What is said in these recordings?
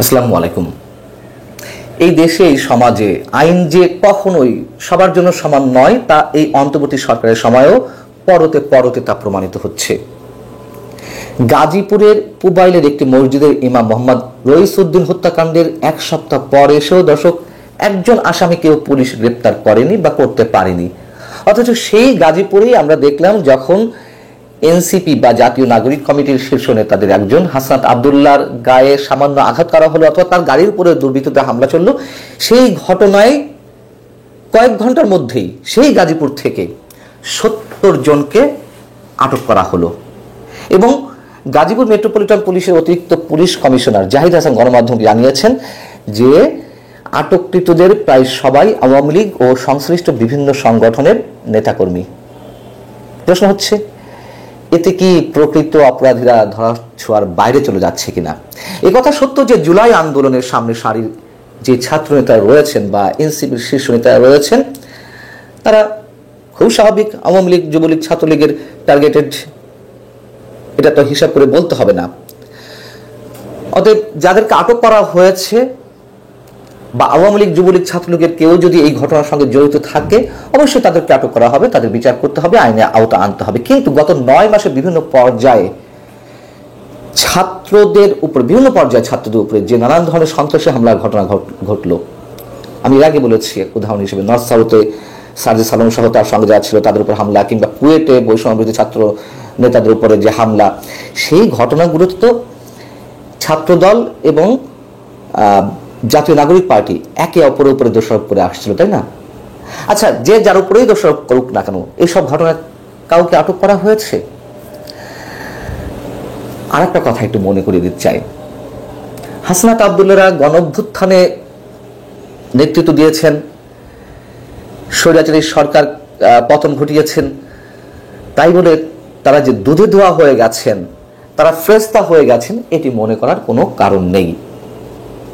আসসালামু আলাইকুম। এই দেশে এই সমাজে আইন যে কখনোই সবার জন্য সমান নয় তা এই অন্তর্বর্তী সরকারের সময়েও পরতে পরতে তা প্রমাণিত হচ্ছে। গাজীপুরের পুবাইলের একটি মসজিদের ইমাম মোহাম্মদ রইসউদ্দিন হত্যাকাণ্ডের এক সপ্তাহ পর এসেও দর্শক একজন আসামিকেও পুলিশ গ্রেপ্তার করেনি বা করতে পারেনি। অথচ সেই গাজীপুরেই আমরা দেখলাম যখন এনসিপি বা জাতীয় নাগরিক কমিটির শীর্ষ নেতাদের একজন হাসনাত আবদুল্লাহর গায়ে সামান্য আঘাত করা হলো অথবা তার গাড়ির উপরে দুর্বৃত্তদের হামলা চলল, সেই ঘটনায় কয়েক ঘন্টার মধ্যেই সেই গাজীপুর থেকে ৭০ জনকে আটক করা হলো। এবং গাজীপুর মেট্রোপলিটন পুলিশের অতিরিক্ত পুলিশ কমিশনার জাহিদ হাসান গণমাধ্যমকে জানিয়েছেন যে আটককৃতদের প্রায় সবাই আওয়ামী লীগ ও সংশ্লিষ্ট বিভিন্ন সংগঠনের নেতাকর্মী। প্রশ্ন হচ্ছে, এতে কি প্রকৃত অপরাধীরা ধরা ছোঁয়ার বাইরে চলে যাচ্ছে কিনা? এ কথা সত্য যে জুলাই আন্দোলনের সামনে সারির যে ছাত্র নেতারা রয়েছেন বা এনসিপির শীর্ষ নেতারা রয়েছেন তারা খুব স্বাভাবিক আওয়ামী লীগ, যুবলীগ, ছাত্রলীগের টার্গেটেড, এটা তো হিসাব করে বলতে হবে না। অতএব যাদেরকে আটক করা হয়েছে বা আওয়ামী লীগ, যুবলীগ, ছাত্রলীগের কেউ যদি এই ঘটনার সঙ্গে জড়িত থাকে অবশ্যই তাদেরকে আটক করা হবে, তাদের বিচার করতে হবে, আইনে আওতা আনতে হবে। কিন্তু গত ৯ মাসে বিভিন্ন পর্যায়ে ছাত্রদের উপরে যে নানান ধরনের সন্ত্রাসী হামলার ঘটনা ঘটলো, আমি এর আগে বলেছি উদাহরণ হিসেবে নর্থ সাউথে সার্জিস আলম সহ তার সঙ্গে যারা ছিল তাদের উপর হামলা, কিংবা কুয়েটে বৈষম্যবিরোধী ছাত্র নেতাদের উপরে যে হামলা, সেই ঘটনাগুলোতে তো ছাত্রদল এবং জাতীয় নাগরিক পার্টি একে অপরের উপরে দোষারোপ করে আসছিল, তাই না? আচ্ছা, যে যার উপরেই দোষারোপ করুক না কেন, এইসব ঘটনায় কাউকে আটক করা হয়েছে? আর একটা কথা একটু মনে করিয়ে দিতে চাই, হাসনাত আবদুল্লাহরা গণঅভ্যুত্থানে নেতৃত্ব দিয়েছেন, স্বৈরাচারী সরকার পতন ঘটিয়েছেন, তাই বলে তারা যে দুধে ধোয়া হয়ে গেছেন, তারা ফ্রেস্তা হয়ে গেছেন, এটি মনে করার কোনো কারণ নেই।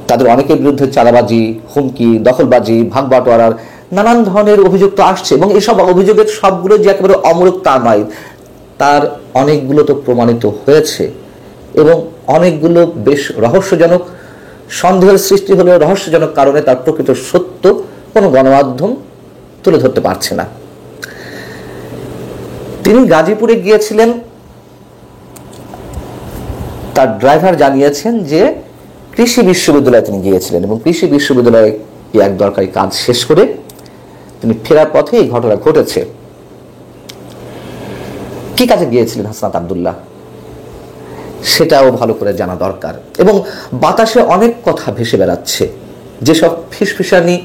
তাদের অনেকের বিরুদ্ধে চাঁদাবাজি, হুমকি, দখলবাজি, ভাগবাটোয়ারার নানান ধরনের অভিযোগ তো আসছে এবং এসব অভিযোগের সবগুলো যে একেবারে অমূলক তা নয়, তার অনেকগুলো তো প্রমাণিত হয়েছে এবং অনেকগুলো বেশ রহস্যজনক, সন্দেহের সৃষ্টি হলেও রহস্যজনক কারণে তার প্রকৃত সত্য কোনো গণমাধ্যম তুলে ধরতে পারছে না। তিনি গাজীপুরে গিয়েছিলেন, তার ড্রাইভার জানিয়েছেন যে কৃষি বিশ্ববিদ্যালয়ে তিনি গিয়েছিলেন এবং কৃষি বিশ্ববিদ্যালয়ে এক দরকারি কাজ শেষ করে তিনি ফেরার পথে এই ঘটনা ঘটেছে। কি কাজে গিয়েছিলেন হাসনাত আবদুল্লাহ সেটাও ভালো করে জানা দরকার। এবং বাতাসে অনেক কথা ভেসে বেড়াচ্ছে, যেসব ফিসফিসানি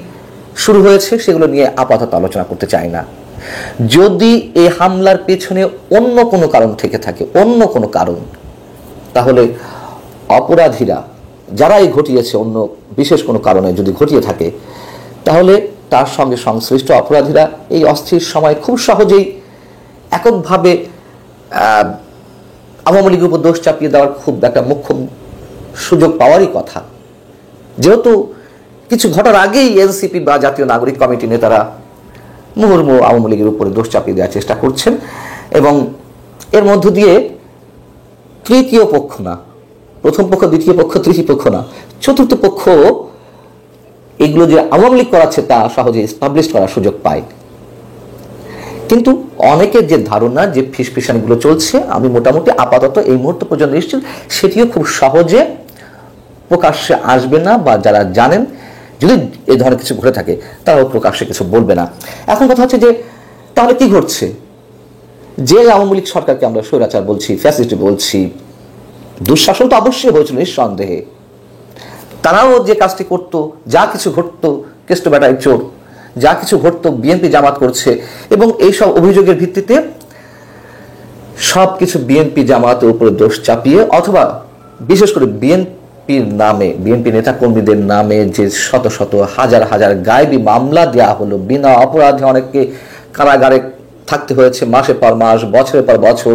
শুরু হয়েছে সেগুলো নিয়ে আপাতত আলোচনা করতে চাই না। যদি এই হামলার পেছনে অন্য কোনো কারণ থেকে থাকে, অন্য কোনো কারণ, তাহলে অপরাধীরা যারা এই ঘটিয়েছে অন্য বিশেষ কোনো কারণে যদি ঘটিয়ে থাকে, তাহলে তার সঙ্গে সংশ্লিষ্ট অপরাধীরা এই অস্থির সময় খুব সহজেই এককভাবে আওয়ামী লীগের উপর দোষ চাপিয়ে দেওয়ার খুব একটা মুখ্য সুযোগ পাওয়ারই কথা। যেহেতু কিছু ঘটার আগেই এনসিপি বা জাতীয় নাগরিক কমিটি নেতারা মুহুর্মুহু আওয়ামী লীগের উপরে দোষ চাপিয়ে দেওয়ার চেষ্টা করছেন এবং এর মধ্য দিয়ে তৃতীয় পক্ষ না, প্রথম পক্ষ, দ্বিতীয় পক্ষ, তৃতীয় পক্ষ না, চতুর্থ পক্ষ এগুলো যে আওয়ামী লীগ করাচ্ছে তা সহজে এস্টাবলিশ করার সুযোগ পায়। কিন্তু অনেকের যে ধারণা যে ফিসফিসানিগুলো চলছে, আমি মোটামুটি আপাতত এই মুহূর্ত পর্যন্ত নিশ্চিত সেটিও খুব সহজে প্রকাশ্যে আসবে না, বা যারা জানেন যদি এই ধরনের কিছু ঘটে থাকে তারাও প্রকাশ্যে কিছু বলবে না। এখন কথা হচ্ছে যে তাহলে কি ঘটছে? যে আওয়ামী লীগ সরকারকে আমরা স্বৈরাচার বলছি, ফ্যাসিস্ট বলছি, দুঃশাসন তো অবশ্যই হয়েছিল নিঃসন্দেহে, তারাও যে কাজটি করতো, যা কিছু ঘটতো, কেষ্ট বেটায় চোর, যা কিছু ঘটতো বিএনপি জামাত করছে এবং এইসব অভিযোগের ভিত্তিতে সব কিছু বিএনপি জামাতের উপরে দোষ চাপিয়ে, অথবা বিশেষ করে বিএনপির নামে, বিএনপি নেতাকর্মীদের নামে যে শত শত হাজার হাজার গায়েবী মামলা দেওয়া হলো, বিনা অপরাধে অনেককে কারাগারে থাকতে হয়েছে মাসের পর মাস, বছরের পর বছর,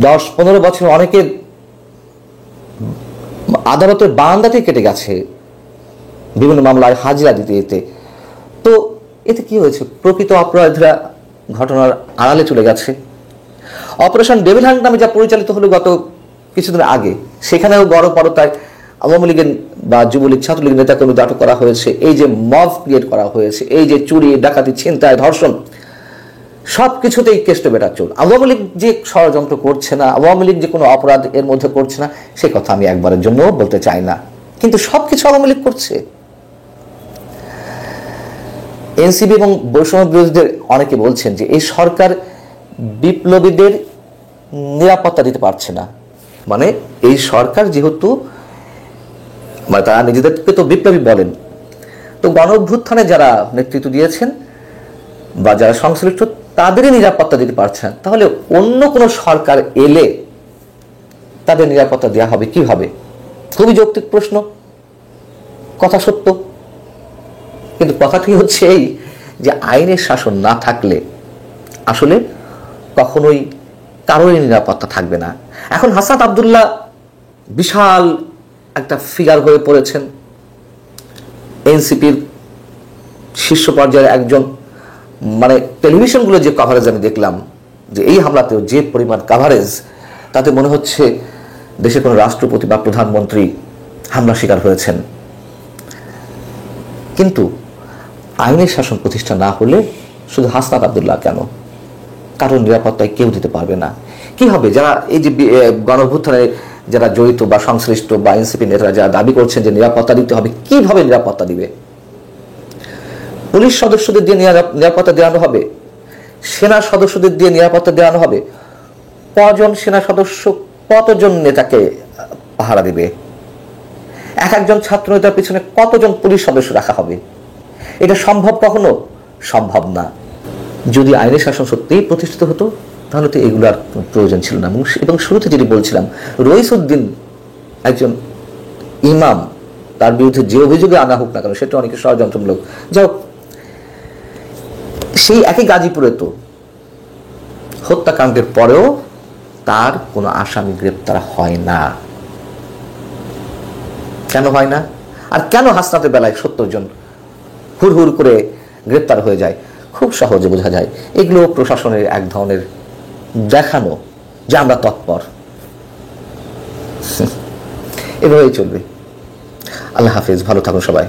10-15 বছর অনেকের আদালতের বারান্দাতেই কেটে গেছে বিভিন্ন মামলায় হাজিরা দিতে যেতে। তো এতে কি হয়েছে? প্রকৃত অপরাধীরা ঘটনার আড়ালে চলে গেছে। অপারেশন ডেভিল হান্ট নামে যা পরিচালিত হলো গত কিছুদিন আগে, সেখানেও বড় পরতায় আওয়ামী লীগের বা যুবলীগ ছাত্রলীগ নেতাকর্মীদের আটক করা হয়েছে, এই যে মব ক্রিয়েট করা হয়েছে, এই যে চুরি ডাকাতি ছিনতাই ধর্ষণ, সব কিছুতেই কেষ্ট বেটা চোর। আওয়ামী লীগ যে ষড়যন্ত্র করছে না, আওয়ামী লীগ যে কোনো অপরাধ এর মধ্যে করছে না, সে কথা আমি একবারের জন্য বলতে চাই না, কিন্তু সবকিছু আওয়ামী লীগ করছে। এনসিপি এবং বৈষম্য বিরোধীদের অনেকে বলছেন যে এই সরকার বিপ্লবীদের নিরাপত্তা দিতে পারছে না। মানে এই সরকার যেহেতু, মানে তারা নিজেদেরকে তো বিপ্লবী বলেন, তো গণ অভ্যুত্থানে যারা নেতৃত্ব দিয়েছেন বা যারা সংশ্লিষ্ট তাদেরই নিরাপত্তা দিতে পারছেন, তাহলে অন্য কোনো সরকার এলে তাদের নিরাপত্তা দেওয়া হবে কিভাবে? খুবই যৌক্তিক প্রশ্ন, কথা সত্য, কিন্তু কথাটি হচ্ছে এই যে আইনের শাসন না থাকলে আসলে কখনোই কারোরই নিরাপত্তা থাকবে না। এখন হাসনাত আব্দুল্লাহ বিশাল একটা ফিগার হয়ে পড়েছেন, এনসিপির শীর্ষ পর্যায়ের একজন। মানে টেলিভিশনগুলো যে কভারেজ আমি দেখলাম, যে এই হামলাতেও যে পরিমাণ কভারেজ, তাতে মনে হচ্ছে দেশের কোনো রাষ্ট্রপতি বা প্রধানমন্ত্রী হামলার শিকার হয়েছেন। কিন্তু আইনের শাসন প্রতিষ্ঠা না হলে শুধু হাসনাত আব্দুল্লাহ কেন, কারণ নিরাপত্তায় কেউ দিতে পারবে না। কি হবে যারা এই যে গণঅভ্যুত্থানে যারা জড়িত বা সংশ্লিষ্ট বা এনসিপি নেতারা যারা দাবি করছেন যে নিরাপত্তা দিতে হবে, কিভাবে নিরাপত্তা দিবে? পুলিশ সদস্যদের দিয়ে নিরাপত্তা দেওয়ানো হবে, সেনা সদস্যদের দিয়ে নিরাপত্তা দেওয়ানো হবে। কজন সেনা সদস্য কতজন নেতাকে পাহারা দিবে? এক একজন ছাত্র নেতার পিছনে কতজন পুলিশ সদস্য রাখা হবে? এটা সম্ভব? কখনো সম্ভব না। যদি আইনের শাসন সত্যিই প্রতিষ্ঠিত হতো তাহলে তো এগুলার প্রয়োজন ছিল না। এবং শুরুতে যেটি বলছিলাম, রইসউদ্দিন একজন ইমাম, তার বিরুদ্ধে যে অভিযোগে আনা হোক না কেন সেটা অনেকে ষড়যন্ত্রমূলক, যাও সেই একই গাজীপুরে তো হত্যাকাণ্ডের পরেও তার কোনো আসামি গ্রেপ্তার হয় না। কেন হয় না? আর কেন হাসনাতের বেলায় 70 জন হুড় হুড় করে গ্রেপ্তার হয়ে যায়? খুব সহজে বোঝা যায়, এগুলো প্রশাসনের এক ধরনের দেখানো যে আমরা তৎপর। এভাবেই চলবে। আল্লাহ হাফেজ, ভালো থাকুন সবাই।